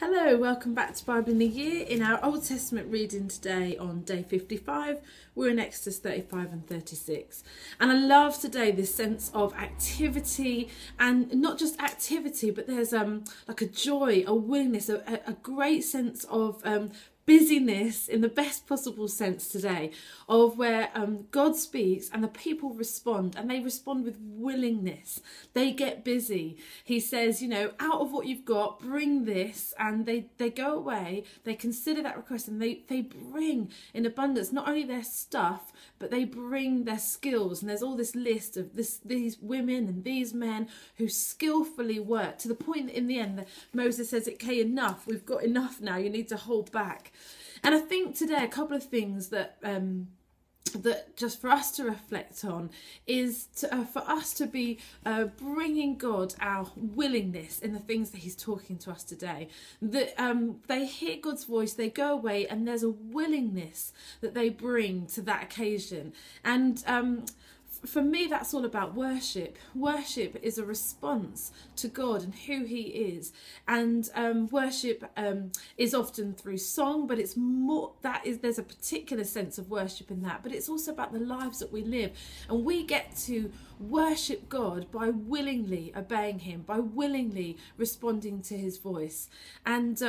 Hello, welcome back to Bible in a Year. In our Old Testament reading today on day 55, we're in Exodus 35 and 36. And I love today this sense of activity, and not just activity, but there's like a joy, a willingness, a great sense of busyness in the best possible sense today, of where God speaks and the people respond, and they respond with willingness. They get busy. He says, you know, out of what you've got, bring this, and they go away, they consider that request, and they bring in abundance not only their stuff, but they bring their skills. And there's all this list of these women and these men who skillfully work, to the point that in the end that Moses says, okay, enough, we've got enough now, you need to hold back. And I think today a couple of things that that just for us to reflect on is for us to be bringing God our willingness in the things that he's talking to us today. That they hear God's voice, they go away, and there's a willingness that they bring to that occasion. And for me, that's all about worship. Worship is a response to God and who he is. And worship is often through song, but it's more, there's a particular sense of worship in that. But it's also about the lives that we live. And we get to worship God by willingly obeying him, by willingly responding to his voice. And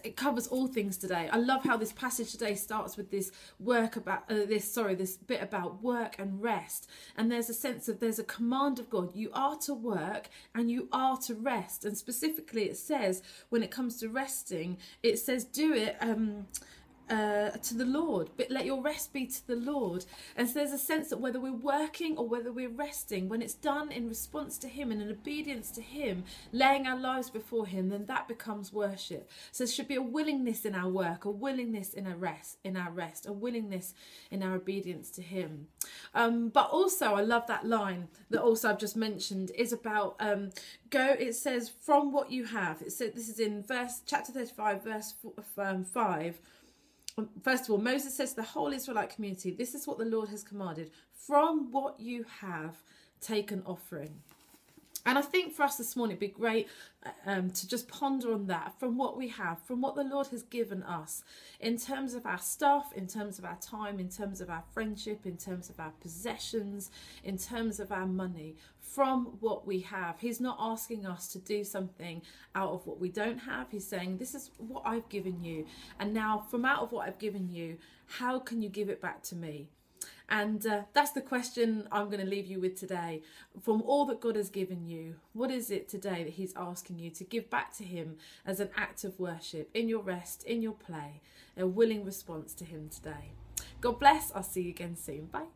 it covers all things today. I love how this passage today starts with this this bit about work and rest. And there's a sense of, there's a command of God. You are to work and you are to rest. And specifically it says, when it comes to resting, it says do it to the Lord, but let your rest be to the Lord. And so there's a sense that whether we're working or whether we're resting, when it's done in response to him and in obedience to him, laying our lives before him, then that becomes worship. So there should be a willingness in our work, a willingness in our rest, a willingness in our obedience to him. But also I love that line that also I've just mentioned is about it says from what you have. It said, this is in chapter 35 verse 5. First of all, Moses says to the whole Israelite community, this is what the Lord has commanded. From what you have, take an offering. And I think for us this morning, it'd be great to just ponder on that, from what we have, from what the Lord has given us, in terms of our stuff, in terms of our time, in terms of our friendship, in terms of our possessions, in terms of our money, from what we have. He's not asking us to do something out of what we don't have. He's saying, this is what I've given you. And now from out of what I've given you, how can you give it back to me? And that's the question I'm going to leave you with today. From all that God has given you, what is it today that he's asking you to give back to him as an act of worship, in your rest, in your play, a willing response to him today? God bless. I'll see you again soon. Bye.